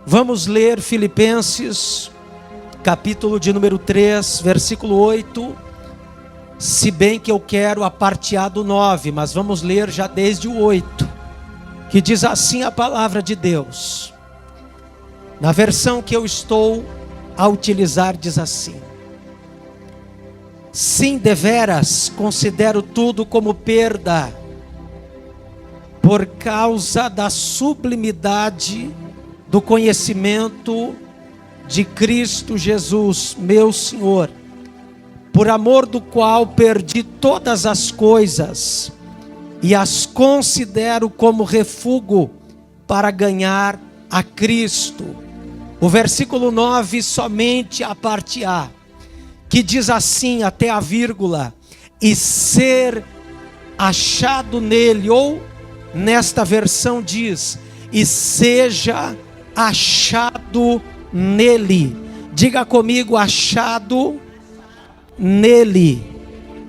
Vamos ler Filipenses, capítulo de número 3, versículo 8. Se bem que eu quero a parte A do 9, mas vamos ler já desde o 8, que diz assim a palavra de Deus. Na versão que eu estou a utilizar diz assim: sim, deveras, considero tudo como perda, por causa da sublimidade do conhecimento de Cristo Jesus, meu Senhor, por amor do qual perdi todas as coisas e as considero como refúgio para ganhar a Cristo. O versículo 9, somente a parte A, que diz assim até a vírgula: e ser achado nele, ou nesta versão diz: e seja achado nele. Diga comigo: achado nele.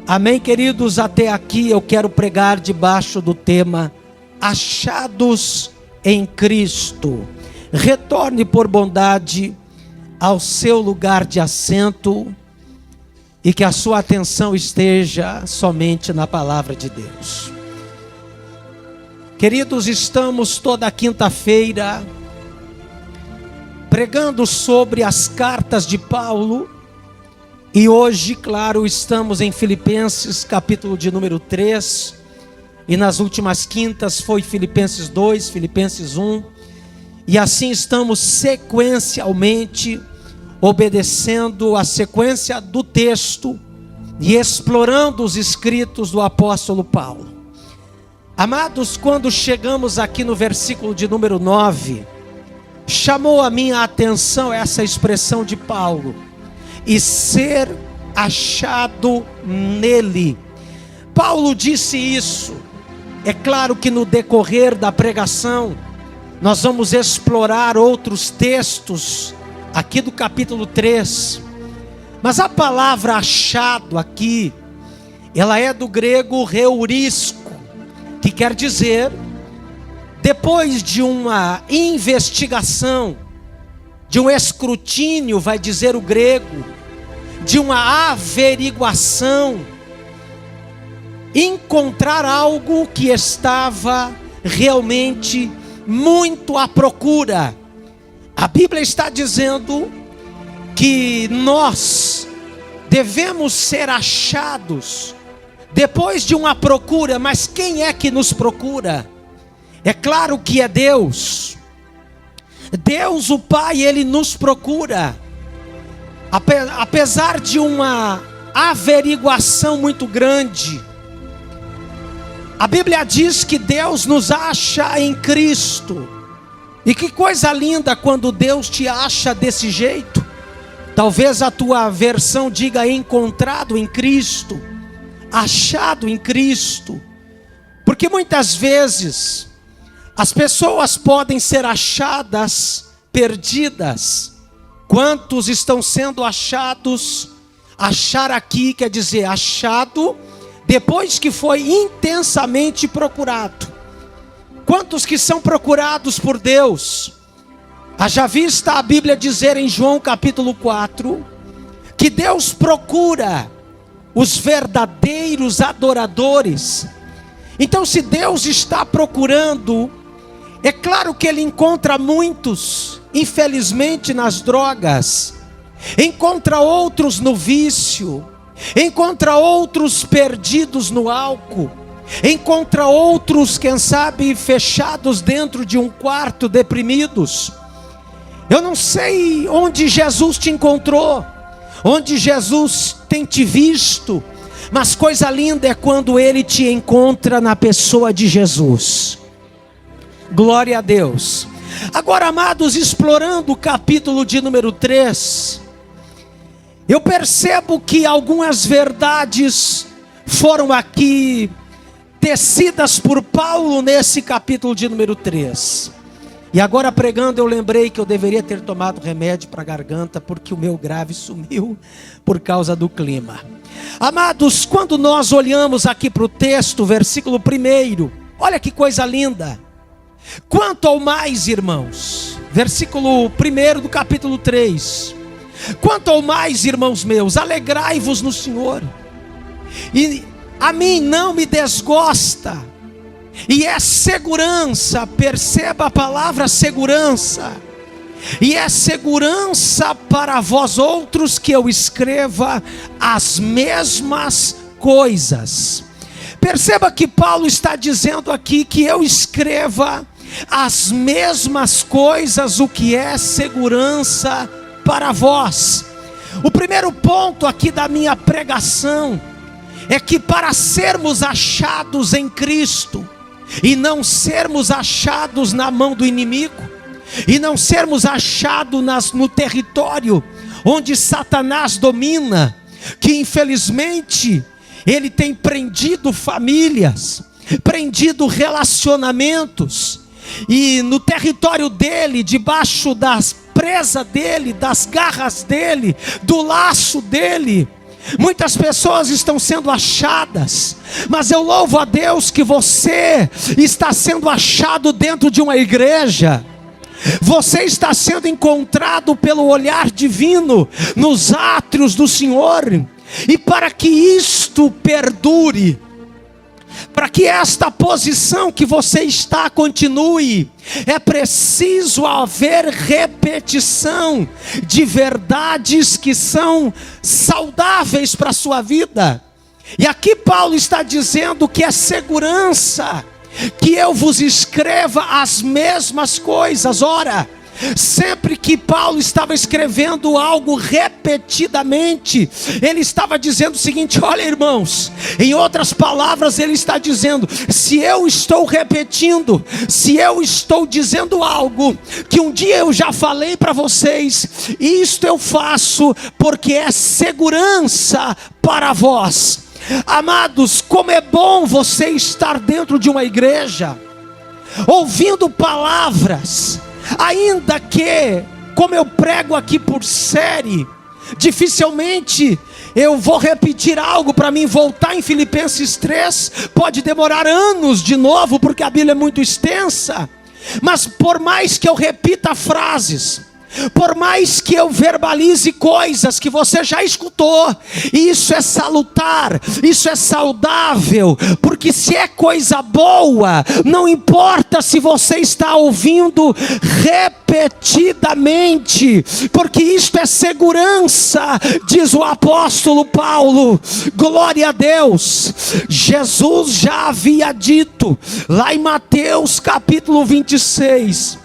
Amém, queridos? Até aqui eu quero pregar debaixo do tema achados em Cristo. Retorne por bondade ao seu lugar de assento e que a sua atenção esteja somente na palavra de Deus. Queridos, estamos toda quinta-feira pregando sobre as cartas de Paulo, e hoje, claro, estamos em Filipenses, capítulo de número 3, e nas últimas quintas foi Filipenses 2, Filipenses 1, e assim estamos sequencialmente obedecendo a sequência do texto e explorando os escritos do apóstolo Paulo. Amados, quando chegamos aqui no versículo de número 9, chamou a minha atenção essa expressão de Paulo: e ser achado nele. Paulo disse isso. É claro que no decorrer da pregação nós vamos explorar outros textos aqui do capítulo 3, mas a palavra achado aqui, ela é do grego reurisco, que quer dizer, depois de uma investigação, de um escrutínio, vai dizer o grego, de uma averiguação, encontrar algo que estava realmente muito à procura. A Bíblia está dizendo que nós devemos ser achados depois de uma procura. Mas quem é que nos procura? É claro que é Deus. Deus o Pai, Ele nos procura. Apesar de uma averiguação muito grande, a Bíblia diz que Deus nos acha em Cristo. E que coisa linda quando Deus te acha desse jeito. Talvez a tua versão diga encontrado em Cristo, achado em Cristo. Porque muitas vezes as pessoas podem ser achadas perdidas. Quantos estão sendo achados? Achar aqui quer dizer achado depois que foi intensamente procurado. Quantos que são procurados por Deus? Haja vista a Bíblia dizer em João capítulo 4, que Deus procura os verdadeiros adoradores. Então, se Deus está procurando, é claro que Ele encontra muitos, infelizmente, nas drogas, encontra outros no vício, encontra outros perdidos no álcool, encontra outros, quem sabe, fechados dentro de um quarto, deprimidos. Eu não sei onde Jesus te encontrou, onde Jesus tem te visto, mas coisa linda é quando Ele te encontra na pessoa de Jesus. Glória a Deus. Agora, amados, explorando o capítulo de número 3, eu percebo que algumas verdades foram aqui tecidas por Paulo nesse capítulo de número 3. E agora pregando eu lembrei que eu deveria ter tomado remédio para a garganta, porque o meu grave sumiu por causa do clima. Amados, quando nós olhamos aqui para o texto, versículo 1, olha que coisa linda. Quanto ao mais, irmãos, versículo 1 do capítulo 3. Quanto ao mais, irmãos meus, alegrai-vos no Senhor. E a mim não me desgosta, e é segurança, perceba a palavra segurança, e é segurança para vós outros que eu escreva as mesmas coisas. Perceba que Paulo está dizendo aqui que eu escreva as mesmas coisas, o que é segurança para vós. O primeiro ponto aqui da minha pregação é que para sermos achados em Cristo, e não sermos achados na mão do inimigo, e não sermos achados no território onde Satanás domina, que infelizmente ele tem prendido famílias, prendido relacionamentos, e no território dele, debaixo das presas dele, das garras dele, do laço dele, muitas pessoas estão sendo achadas. Mas eu louvo a Deus que você está sendo achado dentro de uma igreja. Você está sendo encontrado pelo olhar divino nos átrios do Senhor. E para que isto perdure, para que esta posição que você está continue, é preciso haver repetição de verdades que são saudáveis para a sua vida. E aqui Paulo está dizendo que é segurança que eu vos escreva as mesmas coisas. Ora, sempre que Paulo estava escrevendo algo repetidamente, ele estava dizendo o seguinte: olha, irmãos, em outras palavras ele está dizendo, se eu estou repetindo, se eu estou dizendo algo que um dia eu já falei para vocês, isto eu faço porque é segurança para vós. Amados, como é bom você estar dentro de uma igreja, ouvindo palavras, ainda que, como eu prego aqui por série, dificilmente eu vou repetir algo para mim voltar em Filipenses 3, pode demorar anos de novo, porque a Bíblia é muito extensa. Mas por mais que eu repita frases, por mais que eu verbalize coisas que você já escutou, isso é salutar, isso é saudável, porque se é coisa boa, não importa se você está ouvindo repetidamente, porque isto é segurança, diz o apóstolo Paulo. Glória a Deus. Jesus já havia dito, lá em Mateus capítulo 26,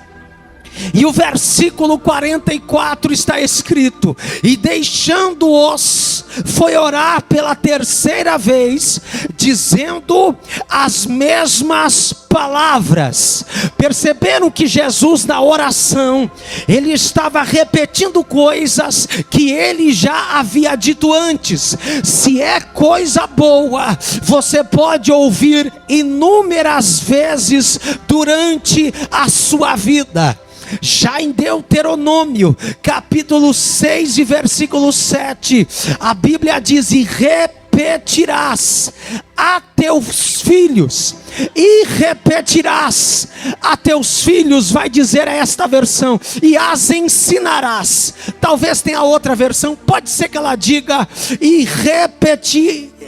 e o versículo 44 está escrito: e deixando-os, foi orar pela terceira vez, dizendo as mesmas palavras. Perceberam que Jesus, na oração, ele estava repetindo coisas que ele já havia dito antes. Se é coisa boa, você pode ouvir inúmeras vezes durante a sua vida. Já em Deuteronômio, capítulo 6 e versículo 7, a Bíblia diz: e repetirás a teus filhos, e repetirás a teus filhos, vai dizer esta versão, e as ensinarás. Talvez tenha outra versão, pode ser que ela diga, e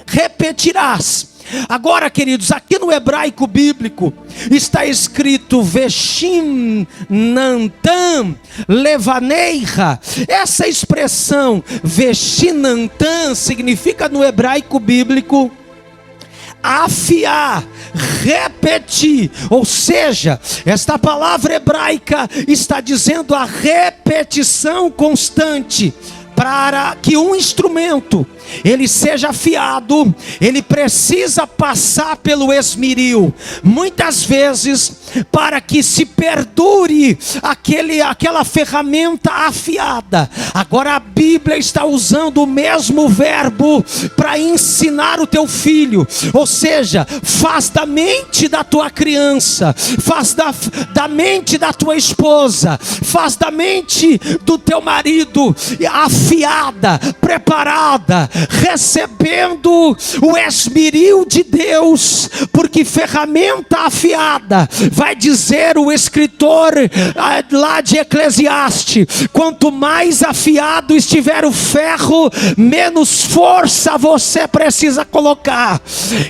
repetirás. Agora, queridos, aqui no hebraico bíblico está escrito Veshim Nantam Levaneira. Essa expressão Veshim Nantam significa no hebraico bíblico afiar, repetir. Ou seja, esta palavra hebraica está dizendo a repetição constante. Para que um instrumento ele seja afiado, ele precisa passar pelo esmeril. Muitas vezes, para que se perdure aquela ferramenta afiada. Agora a Bíblia está usando o mesmo verbo para ensinar o teu filho. Ou seja, faz da mente da tua criança, faz da mente da tua esposa, faz da mente do teu marido afiada, preparada, recebendo o esmeril de Deus, porque ferramenta afiada, vai dizer o escritor lá de Eclesiastes, quanto mais afiado estiver o ferro, menos força você precisa colocar.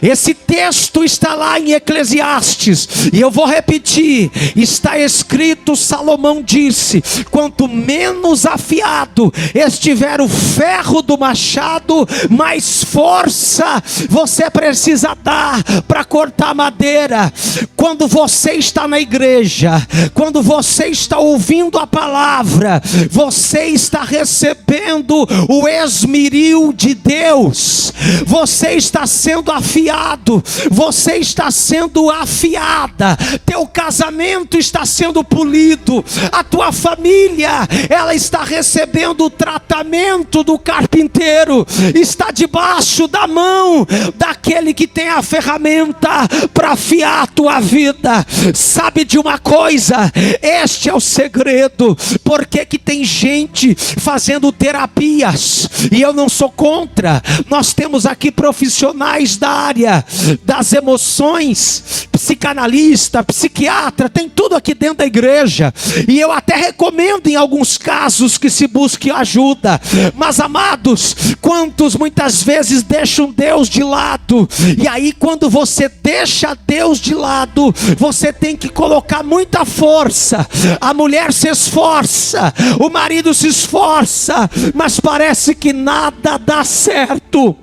Esse texto está lá em Eclesiastes, e eu vou repetir, está escrito, Salomão disse, quanto menos afiado estiver o ferro do machado, mais força você precisa dar para cortar madeira. Quando você está na igreja, quando você está ouvindo a palavra, você está recebendo o esmeril de Deus, você está sendo afiado, você está sendo afiada, teu casamento está sendo polido, a tua família, ela está recebendo o tratamento do carpinteiro, está debaixo da mão daquele que tem a ferramenta para afiar a tua vida. Sabe de uma coisa? Este é o segredo. Por que que tem gente fazendo terapias? E eu não sou contra. Nós temos aqui profissionais da área das emoções, psicanalista, psiquiatra, tem tudo aqui dentro da igreja. E eu até recomendo em alguns casos que se busque ajuda. Mas amados, quantos muitas vezes deixam Deus de lado? E aí quando você deixa Deus de lado, você tem que colocar muita força. A mulher se esforça, o marido se esforça, mas parece que nada dá certo.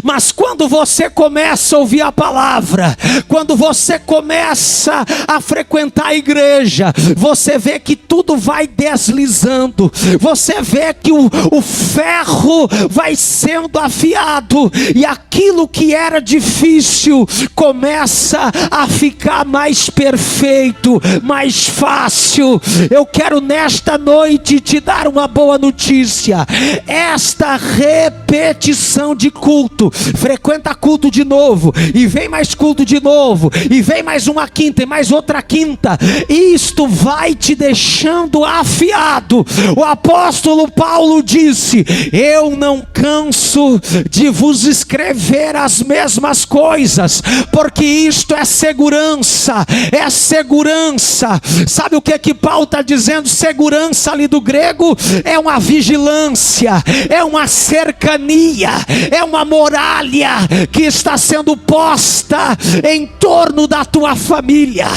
Mas quando você começa a ouvir a palavra, quando você começa a frequentar a igreja, você vê que tudo vai deslizando, você vê que o ferro vai sendo afiado, e aquilo que era difícil começa a ficar mais perfeito, mais fácil. Eu quero nesta noite te dar uma boa notícia. Esta repetição de culto, frequenta culto de novo, e vem mais culto de novo, e vem mais uma quinta, e mais outra quinta, isto vai te deixando afiado. O apóstolo Paulo disse: eu não canso de vos escrever as mesmas coisas, porque isto é segurança, é segurança. Sabe o que Paulo está dizendo? Segurança ali do grego é uma vigilância, é uma cercania, é uma muralha que está sendo posta em torno da tua família.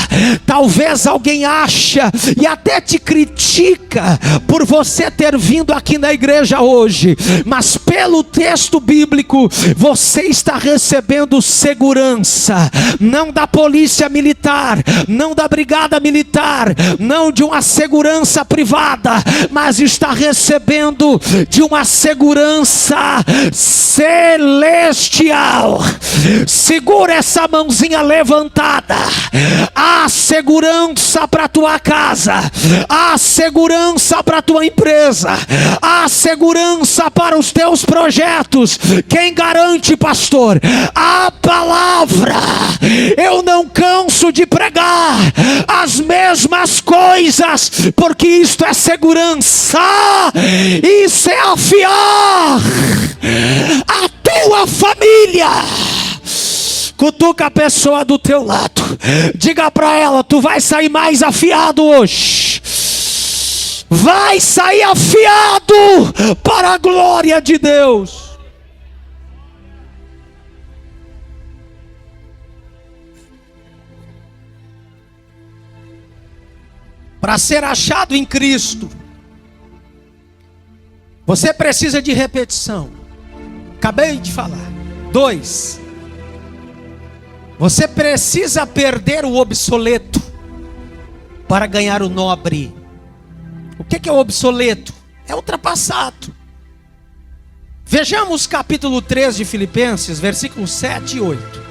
Talvez alguém acha e até te critica por você ter vindo aqui na igreja hoje, mas pelo texto bíblico você está recebendo segurança, não da polícia militar, não da brigada militar, não de uma segurança privada, mas está recebendo de uma segurança celestial. Segura essa mãozinha levantada. Há segurança para tua casa, há segurança para tua empresa, há segurança para os teus projetos. Quem garante, pastor? A palavra. Eu não canso de pregar as mesmas coisas, porque isto é segurança, isso é afiar a tua família. Cutuca a pessoa do teu lado, diga para ela: tu vai sair mais afiado hoje, vai sair afiado para a glória de Deus. Para ser achado em Cristo, você precisa de repetição. Acabei de falar. 2, você precisa perder o obsoleto para ganhar o nobre. O que é o obsoleto? É ultrapassado. Vejamos capítulo 3 de Filipenses, versículos 7 e 8.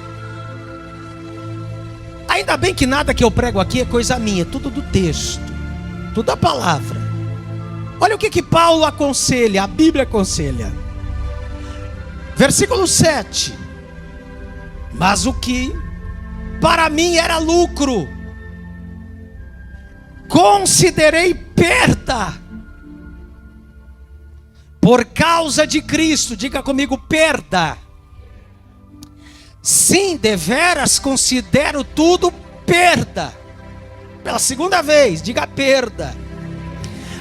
Ainda bem que nada que eu prego aqui é coisa minha, tudo do texto, tudo a palavra. Olha o que Paulo aconselha, a Bíblia aconselha. Versículo 7. Mas o que para mim era lucro, considerei perda Por causa de Cristo, diga comigo, perda. Sim, deveras considero tudo perda. Pela segunda vez, diga perda.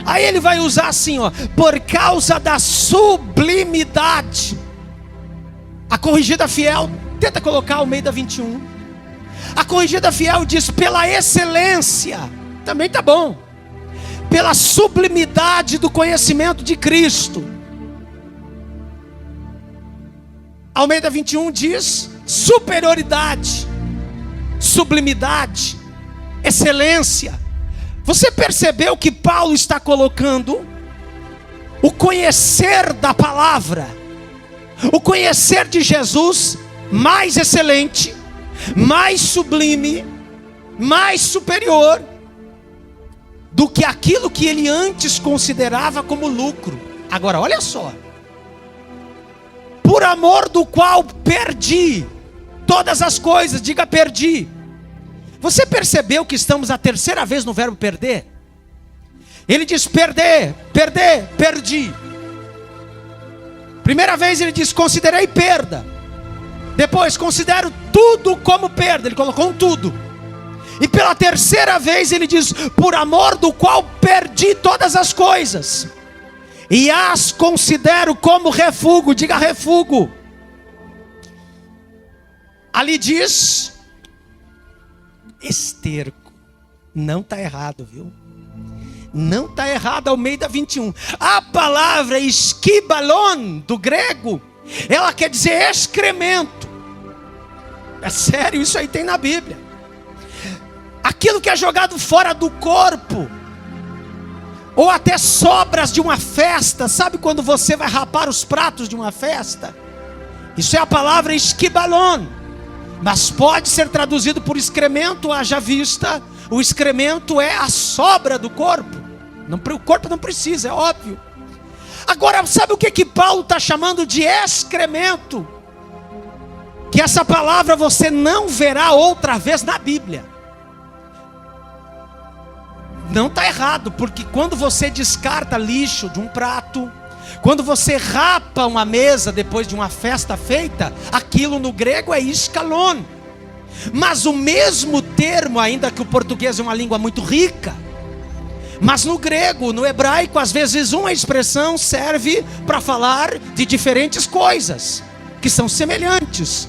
Aí ele vai usar assim, ó, por causa da sublimidade. A corrigida fiel, tenta colocar Almeida 21. A corrigida fiel diz pela excelência, também tá bom. Pela sublimidade do conhecimento de Cristo. Almeida 21 diz superioridade, sublimidade, excelência. Você percebeu que Paulo está colocando o conhecer da palavra, o conhecer de Jesus mais excelente, mais sublime, mais superior do que aquilo que ele antes considerava como lucro. Agora olha só, por amor do qual perdi todas as coisas, diga perdi. Você percebeu que estamos a terceira vez no verbo perder? Ele diz perder, perder, perdi. Primeira vez ele diz considerei perda. Depois considero tudo como perda. Ele colocou um tudo. E pela terceira vez ele diz por amor do qual perdi todas as coisas e as considero como refúgio, diga refúgio. Ali diz esterco. Não está errado, viu? Não está errado, Almeida 21. A palavra esquibalon, do grego, ela quer dizer excremento. É sério, isso aí tem na Bíblia. Aquilo que é jogado fora do corpo, ou até sobras de uma festa. Sabe quando você vai rapar os pratos de uma festa? Isso é a palavra esquibalon. Mas pode ser traduzido por excremento, haja vista. O excremento é a sobra do corpo. O corpo não precisa, é óbvio. Agora, sabe o que Paulo está chamando de excremento? Que essa palavra você não verá outra vez na Bíblia. Não está errado, porque quando você descarta lixo de um prato, quando você rapa uma mesa depois de uma festa feita, aquilo no grego é escalon. Mas o mesmo termo, ainda que o português é uma língua muito rica, mas no grego, no hebraico, às vezes uma expressão serve para falar de diferentes coisas que são semelhantes.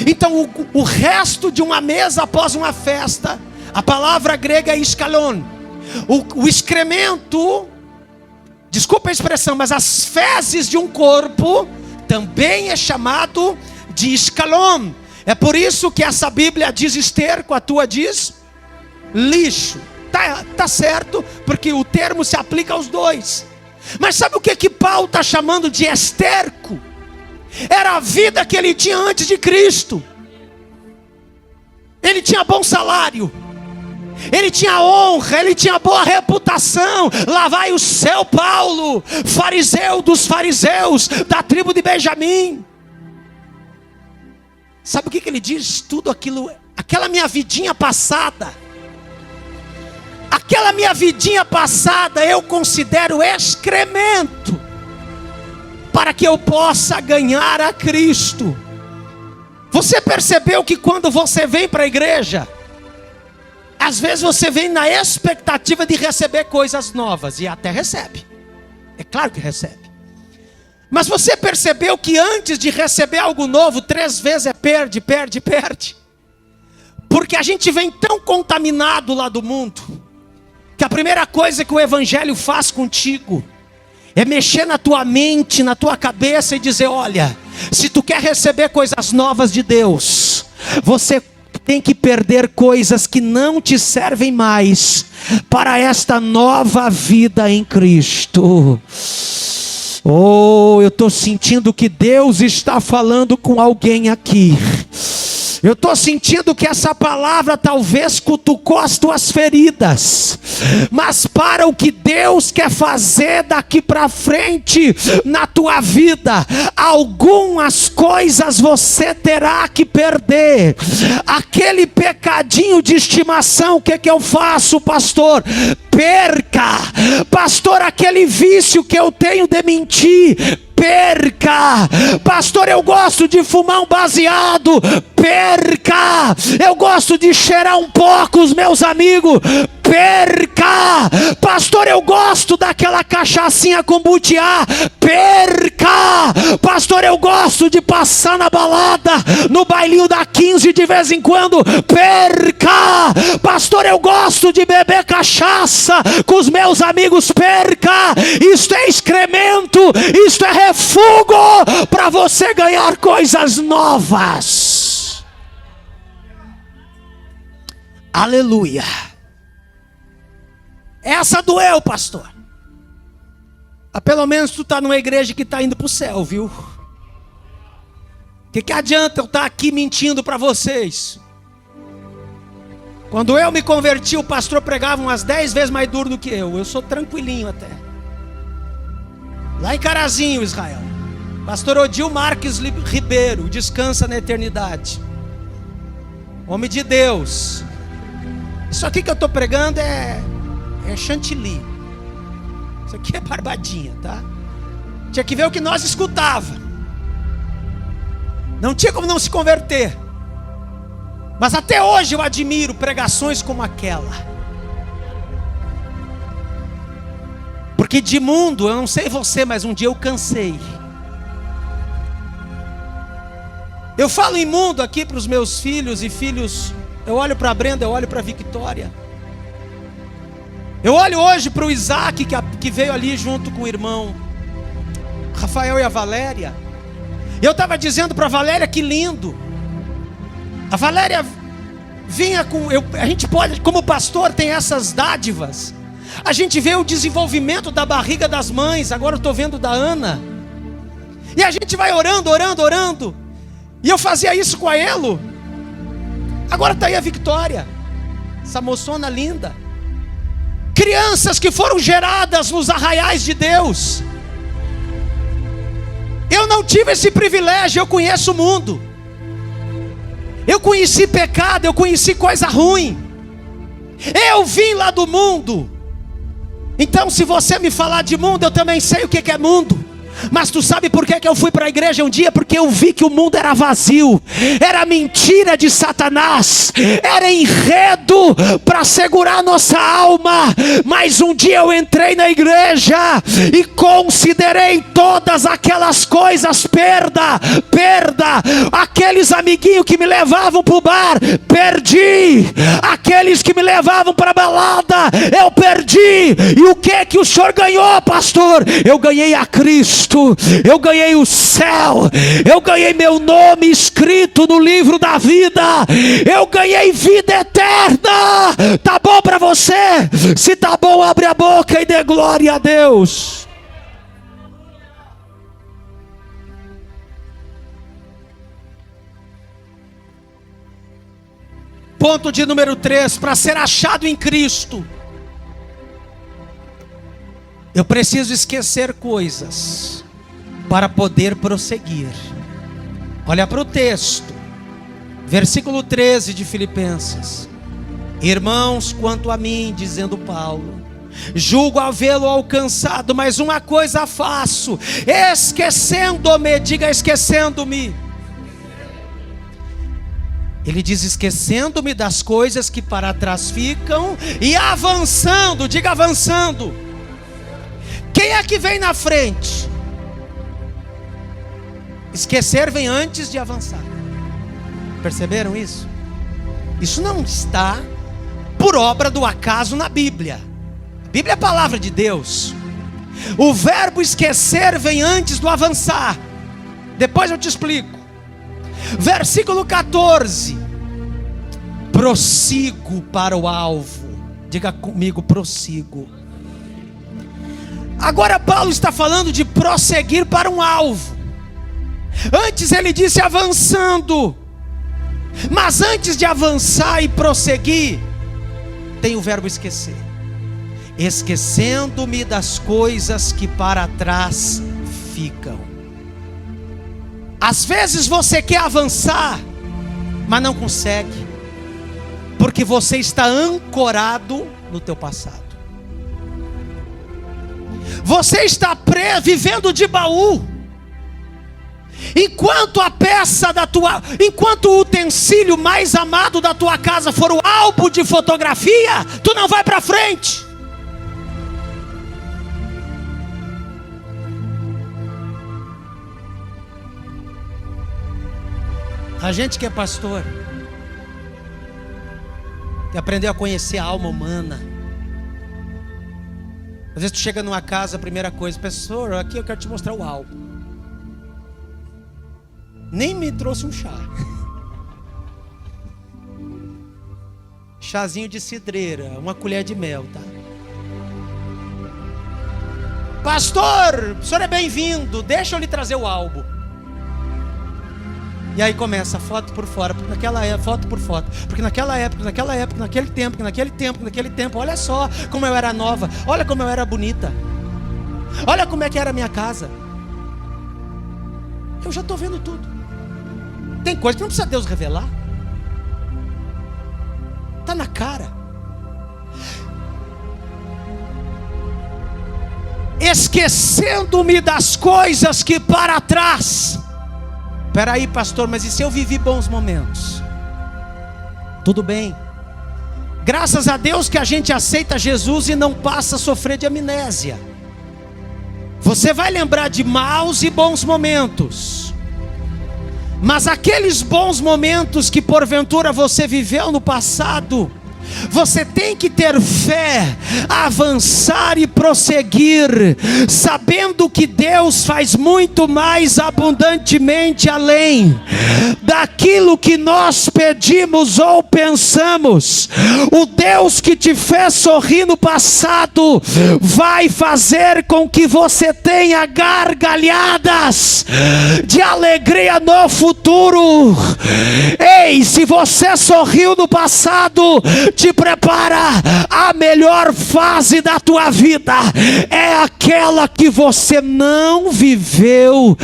Então o resto de uma mesa após uma festa, a palavra grega é escalon. O excremento, desculpa a expressão, mas as fezes de um corpo também é chamado de escalon. É por isso que essa Bíblia diz esterco, a tua diz lixo. Tá certo, porque o termo se aplica aos dois. Mas sabe o que Paulo está chamando de esterco? Era a vida que ele tinha antes de Cristo. Ele tinha bom salário, ele tinha honra, ele tinha boa reputação. Lá vai o seu Paulo, fariseu dos fariseus, da tribo de Benjamim. Sabe o que ele diz? Tudo aquilo, aquela minha vidinha passada, eu considero excremento, para que eu possa ganhar a Cristo. Você percebeu que quando você vem para a igreja, às vezes você vem na expectativa de receber coisas novas, e até recebe, é claro que recebe. Mas você percebeu que antes de receber algo novo, 3 vezes é perde. Porque a gente vem tão contaminado lá do mundo, que a primeira coisa que o evangelho faz contigo é mexer na tua mente, na tua cabeça e dizer: olha, se tu quer receber coisas novas de Deus, você tem que perder coisas que não te servem mais para esta nova vida em Cristo. Oh, eu estou sentindo que Deus está falando com alguém aqui. Eu estou sentindo que essa palavra talvez cutucou as tuas feridas, mas para o que Deus quer fazer daqui para frente na tua vida, algumas coisas você terá que perder. Aquele pecadinho de estimação, o que eu faço, pastor? perca. Pastor, aquele vício que eu tenho de mentir, perca. Pastor, eu gosto de fumar um baseado, perca. Eu gosto de cheirar um pouco os meus amigos, perca. Pastor, eu gosto daquela cachaçinha com butiá, perca. Pastor, eu gosto de passar na balada, no bailinho da 15 de vez em quando, perca. Pastor, eu gosto de beber cachaça com os meus amigos, perca. Isto é excremento, isto é refúgio para você ganhar coisas novas. Aleluia. Essa doeu, pastor. Mas pelo menos tu está numa igreja que está indo para o céu, viu? Que adianta eu estar aqui mentindo para vocês? Quando eu me converti, o pastor pregava umas 10 vezes mais duro do que eu. Eu sou tranquilinho até. Lá em Carazinho, Israel. Pastor Odil Marques Ribeiro, descansa na eternidade. Homem de Deus. Isso aqui que eu estou pregando é chantilly. Isso aqui é barbadinha, tá? Tinha que ver o que nós escutava. Não tinha como não se converter. Mas até hoje eu admiro pregações como aquela. Porque de mundo, eu não sei você, mas um dia eu cansei. Eu falo em mundo aqui para os meus filhos e filhos. Eu olho para a Brenda, eu olho para a Victória. Eu olho hoje para o Isaac que veio ali junto com o irmão Rafael e a Valéria. E eu estava dizendo para a Valéria que lindo. A Valéria vinha com... a gente pode, como pastor, tem essas dádivas. A gente vê o desenvolvimento da barriga das mães. Agora eu estou vendo da Ana. E a gente vai orando, orando, orando. E eu fazia isso com a Elo. Agora está aí a Victória, essa moçona linda. Crianças que foram geradas nos arraiais de Deus. Eu não tive esse privilégio. Eu conheço o mundo. Eu conheci pecado, eu conheci coisa ruim. Eu vim lá do mundo. Então se você me falar de mundo, eu também sei o que é mundo. Mas tu sabe por que eu fui para a igreja um dia? Porque eu vi que o mundo era vazio. Era mentira de Satanás. Era enredo para segurar nossa alma. Mas um dia eu entrei na igreja e considerei todas aquelas coisas perda. Aqueles amiguinhos que me levavam para o bar, perdi. Aqueles que me levavam para a balada, eu perdi. E o que o senhor ganhou, pastor? Eu ganhei a Cristo. Eu ganhei o céu. Eu ganhei meu nome escrito no livro da vida. Eu ganhei vida eterna. Tá bom para você? Se tá bom, abre a boca e dê glória a Deus. Ponto de número 3, para ser achado em Cristo, eu preciso esquecer coisas para poder prosseguir. Olha para o texto, versículo 13 de Filipenses. Irmãos, quanto a mim, dizendo Paulo, julgo havê-lo alcançado, mas uma coisa faço, esquecendo-me, diga esquecendo-me. Ele diz esquecendo-me das coisas que para trás ficam e avançando, diga avançando. Quem é que vem na frente? Esquecer vem antes de avançar. Perceberam isso? Isso não está por obra do acaso na Bíblia. A Bíblia é a palavra de Deus. O verbo esquecer vem antes do avançar. Depois eu te explico. Versículo 14. Prossigo para o alvo. Diga comigo, prossigo. Agora Paulo está falando de prosseguir para um alvo. Antes ele disse avançando. Mas antes de avançar e prosseguir, tem o verbo esquecer. Esquecendo-me das coisas que para trás ficam. Às vezes você quer avançar, mas não consegue, porque você está ancorado no teu passado. Você está vivendo de baú. Enquanto enquanto o utensílio mais amado da tua casa for o álbum de fotografia, tu não vai para frente. A gente que é pastor, que aprendeu a conhecer a alma humana. Às vezes tu chega numa casa, a primeira coisa, pastor, aqui eu quero te mostrar o álbum. Nem me trouxe um chá. Chazinho de cidreira, uma colher de mel, tá? Pastor, o senhor é bem-vindo, deixa eu lhe trazer o álbum. E aí começa foto por fora, porque naquela época, foto por foto, porque naquela época, naquele tempo, olha só como eu era nova, olha como eu era bonita, olha como é que era a minha casa. Eu já estou vendo tudo. Tem coisa que não precisa Deus revelar. Está na cara. Esquecendo-me das coisas que para trás. Espera aí, pastor, mas e se eu vivi bons momentos? Tudo bem. Graças a Deus que a gente aceita Jesus e não passa a sofrer de amnésia. Você vai lembrar de maus e bons momentos. Mas aqueles bons momentos que porventura você viveu no passado, você tem que ter fé, avançar e prosseguir, sabendo que Deus faz muito mais abundantemente além daquilo que nós pedimos ou pensamos. O Deus que te fez sorrir no passado vai fazer com que você tenha gargalhadas de alegria no futuro. Ei, se você sorriu no passado, te prepara, a melhor fase da tua vida é aquela que você não viveu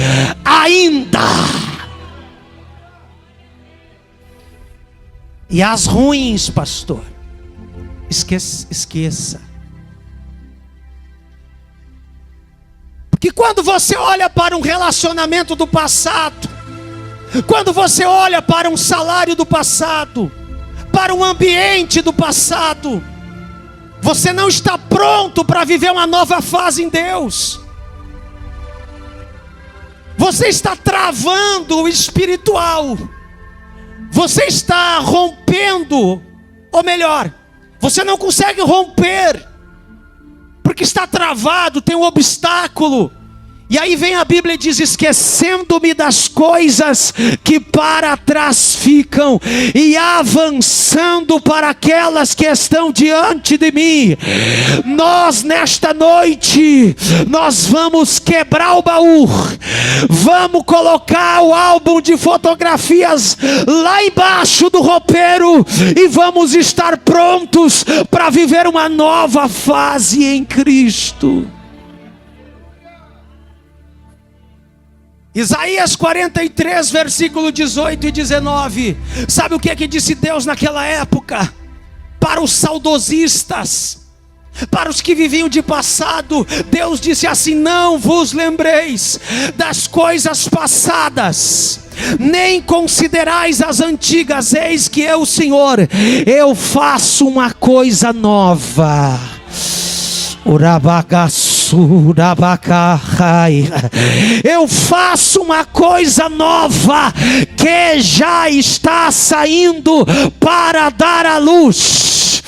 ainda. E as ruins, pastor, esqueça. Porque quando você olha para um relacionamento do passado, quando você olha para um salário do passado, para um ambiente do passado, você não está pronto para viver uma nova fase em Deus. Você está travando o espiritual. Você está rompendo, ou melhor, você não consegue romper, porque está travado, tem um obstáculo. E aí vem a Bíblia e diz: esquecendo-me das coisas que para trás ficam e avançando para aquelas que estão diante de mim. Nós nesta noite, nós vamos quebrar o baú, vamos colocar o álbum de fotografias lá embaixo do roupeiro e vamos estar prontos para viver uma nova fase em Cristo. Isaías 43, versículo 18 e 19. Sabe o que é que disse Deus naquela época? Para os saudosistas, para os que viviam de passado, Deus disse assim: não vos lembreis das coisas passadas, nem considerais as antigas. Eis que eu, Senhor, eu faço uma coisa nova. Eu faço uma coisa nova que já está saindo para dar à luz.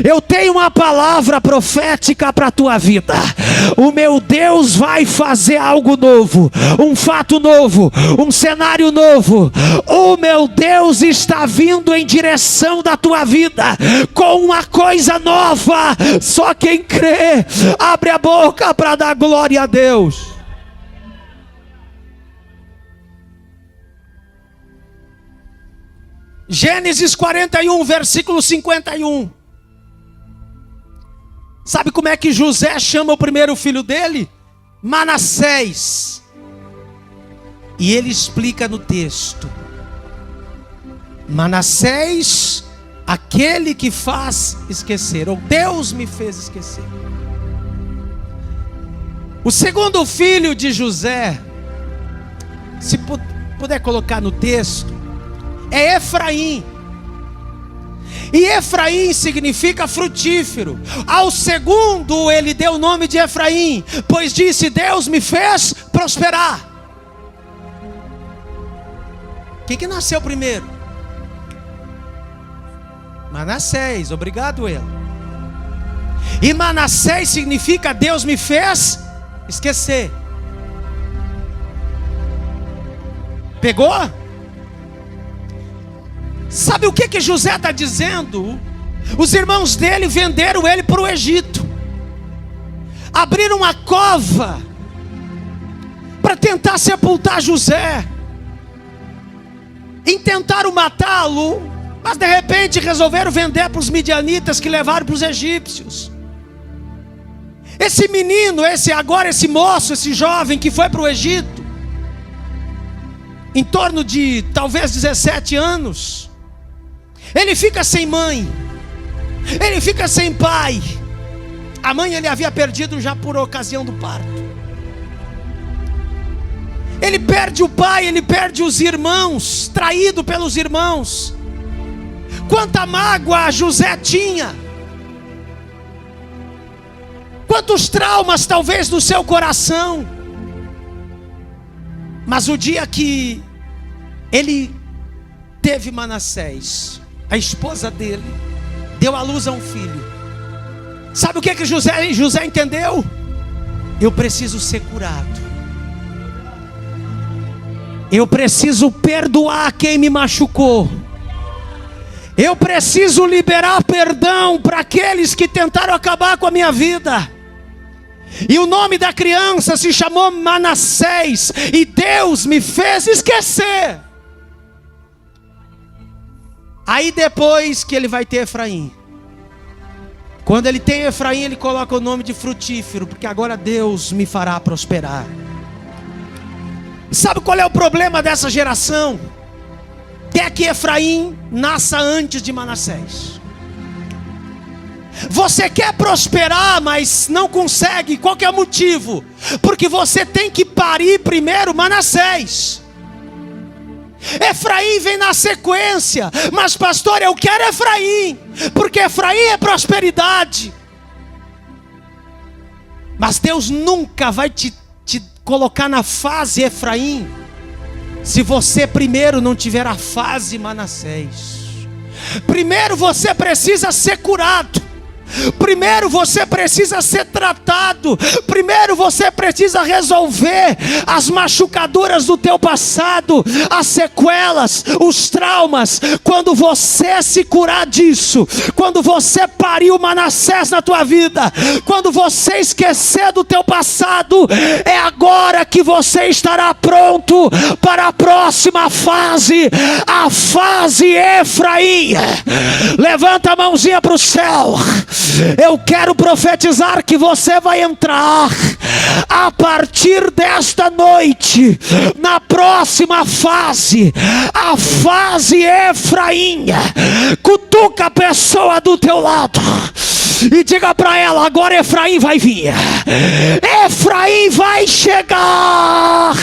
Eu tenho uma palavra profética para a tua vida. O meu Deus vai fazer algo novo, um fato novo, um cenário novo. O meu Deus está vindo em direção da tua vida com uma coisa nova. Só quem crê, abre a boca para dar glória a Deus. Gênesis 41, versículo 51. Sabe como é que José chama o primeiro filho dele? Manassés. E ele explica no texto: Manassés, aquele que faz esquecer, ou Deus me fez esquecer. O segundo filho de José, se puder colocar no texto, é Efraim. E Efraim significa frutífero. Ao segundo ele deu o nome de Efraim, pois disse: Deus me fez prosperar. Quem que nasceu primeiro? Manassés, obrigado ele. E Manassés significa Deus me fez esquecer. Pegou? Sabe o que José está dizendo? Os irmãos dele venderam ele para o Egito, abriram uma cova para tentar sepultar José, intentaram matá-lo, mas de repente resolveram vender para os midianitas, que levaram para os egípcios. Esse menino, esse moço, esse jovem que foi para o Egito, em torno de talvez 17 anos, ele fica sem mãe, ele fica sem pai. A mãe ele havia perdido já por ocasião do parto. Ele perde o pai, ele perde os irmãos, traído pelos irmãos. Quanta mágoa José tinha, quantos traumas talvez no seu coração. Mas o dia que ele teve Manassés, a esposa dele deu à luz a um filho. Sabe o que José entendeu? Eu preciso ser curado. Eu preciso perdoar quem me machucou. Eu preciso liberar perdão para aqueles que tentaram acabar com a minha vida. E o nome da criança se chamou Manassés. E Deus me fez esquecer. Aí depois que ele vai ter Efraim. Quando ele tem Efraim, ele coloca o nome de frutífero, porque agora Deus me fará prosperar. Sabe qual é o problema dessa geração? Quer que Efraim nasça antes de Manassés. Você quer prosperar, mas não consegue. Qual que é o motivo? Porque você tem que parir primeiro Manassés. Efraim vem na sequência. Mas pastor, eu quero Efraim, porque Efraim é prosperidade. Mas Deus nunca vai te colocar na fase Efraim se você primeiro não tiver a fase Manassés. Primeiro você precisa ser curado. Primeiro você precisa ser tratado. Primeiro você precisa resolver as machucaduras do teu passado, as sequelas, os traumas. Quando você se curar disso, quando você parir o Manassés na tua vida, quando você esquecer do teu passado, é agora que você estará pronto para a próxima fase, a fase Efraim. Levanta a mãozinha para o céu. Eu quero profetizar que você vai entrar a partir desta noite na próxima fase, a fase Efraim. Cutuca a pessoa do teu lado e diga para ela: agora Efraim vai vir, Efraim vai chegar.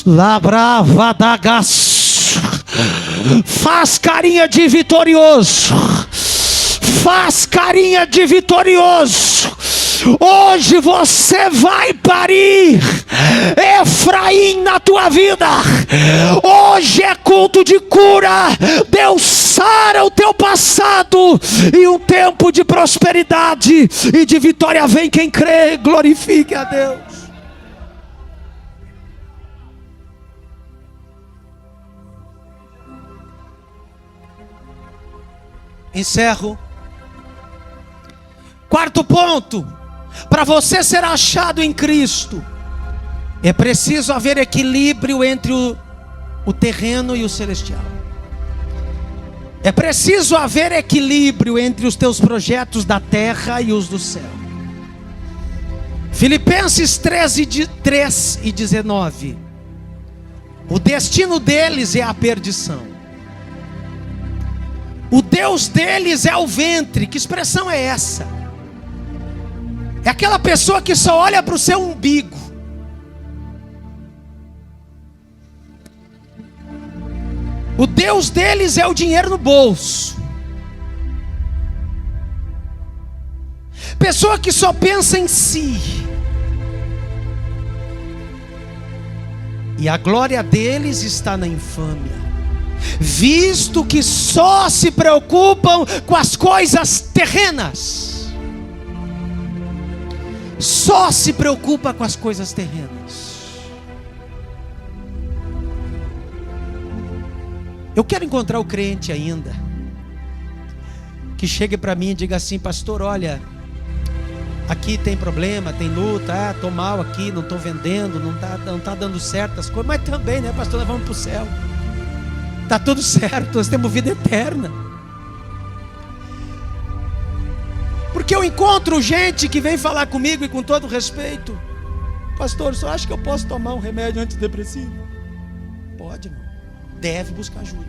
Labrava da gás. Faz carinha de vitorioso. Faz carinha de vitorioso. Hoje você vai parir Efraim na tua vida. Hoje é culto de cura. Deus sara o teu passado e um tempo de prosperidade e de vitória vem quem crê. Glorifique a Deus. Encerro. Quarto ponto: para você ser achado em Cristo, é preciso haver equilíbrio entre o terreno e o celestial. É preciso haver equilíbrio entre os teus projetos da terra e os do céu. Filipenses 3:19. O destino deles é a perdição. O Deus deles é o ventre. Que expressão é essa? É aquela pessoa que só olha para o seu umbigo. O Deus deles é o dinheiro no bolso. Pessoa que só pensa em si. E a glória deles está na infâmia, visto que só se preocupam com as coisas terrenas. Só se preocupa com as coisas terrenas. Eu quero encontrar o crente ainda que chegue para mim e diga assim: pastor, olha, aqui tem problema, tem luta, estou mal aqui, não estou vendendo, não tá dando certo as coisas, mas também, né, pastor, nós vamos para o céu, está tudo certo, nós temos vida eterna. Porque eu encontro gente que vem falar comigo, e com todo respeito: pastor, o senhor acha que eu posso tomar um remédio antidepressivo? Pode, irmão, deve buscar ajuda.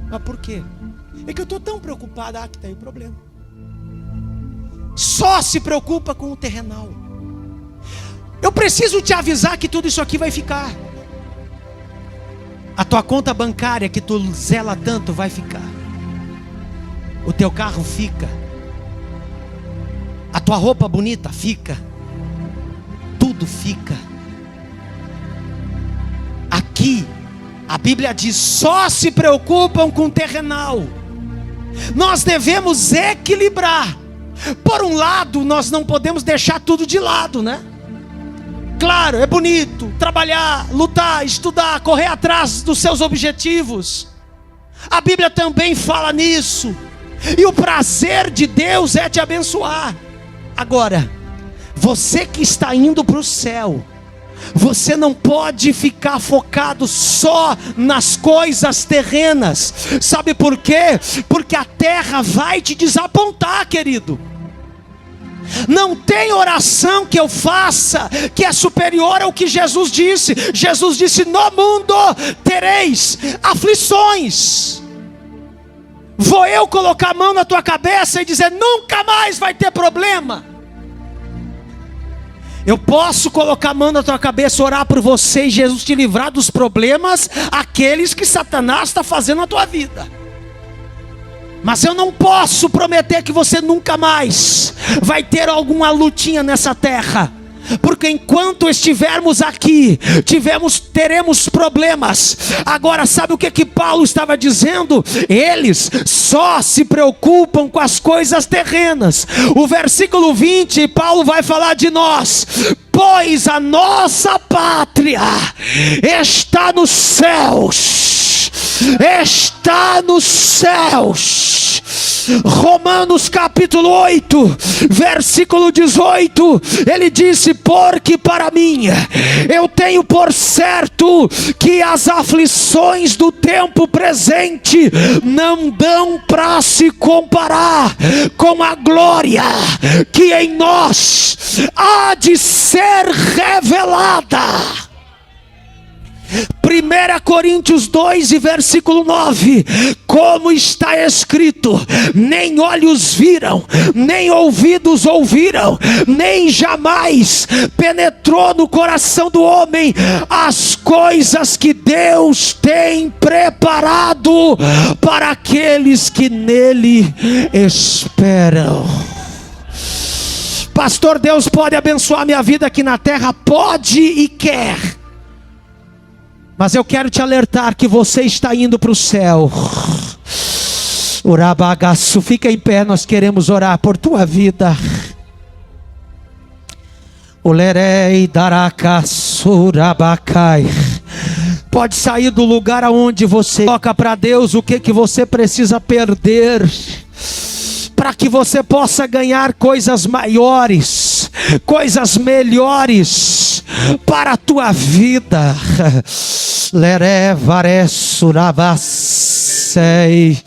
Mas por quê? É que eu estou tão preocupado. Que tem o problema. Só se preocupa com o terrenal. Eu preciso te avisar que tudo isso aqui vai ficar. A tua conta bancária que tu zela tanto vai ficar. O teu carro fica. A tua roupa bonita fica. Tudo fica. Aqui a Bíblia diz: só se preocupam com o terrenal. Nós devemos equilibrar. Por um lado, nós não podemos deixar tudo de lado, né? Claro, é bonito trabalhar, lutar, estudar, correr atrás dos seus objetivos. A Bíblia também fala nisso. E o prazer de Deus é te abençoar. Agora, você que está indo para o céu, você não pode ficar focado só nas coisas terrenas. Sabe por quê? Porque a terra vai te desapontar, querido. Não tem oração que eu faça que é superior ao que Jesus disse. Jesus disse: no mundo tereis aflições. Vou eu colocar a mão na tua cabeça e dizer: nunca mais vai ter problema? Eu posso colocar a mão na tua cabeça, orar por você e Jesus te livrar dos problemas, aqueles que Satanás está fazendo na tua vida. Mas eu não posso prometer que você nunca mais vai ter alguma lutinha nessa terra. Porque enquanto estivermos aqui, teremos problemas. Agora, sabe o que Paulo estava dizendo? Eles só se preocupam com as coisas terrenas. O versículo 20, Paulo vai falar de nós: pois a nossa pátria está nos céus. Está nos céus. Romanos capítulo 8, versículo 18, ele disse: porque para mim, eu tenho por certo que as aflições do tempo presente não dão para se comparar com a glória que em nós há de ser revelada. 1 Coríntios 2 e versículo 9, como está escrito: nem olhos viram, nem ouvidos ouviram, nem jamais penetrou no coração do homem as coisas que Deus tem preparado para aqueles que nele esperam. Pastor, Deus pode abençoar minha vida aqui na terra? Pode e quer. Mas eu quero te alertar que você está indo para o céu. Urabagaço, fica em pé, nós queremos orar por tua vida. Olerei daracassurabacai. Pode sair do lugar aonde você toca para Deus o que você precisa perder, para que você possa ganhar coisas maiores, coisas melhores para a tua vida. Lerevaressurabacei.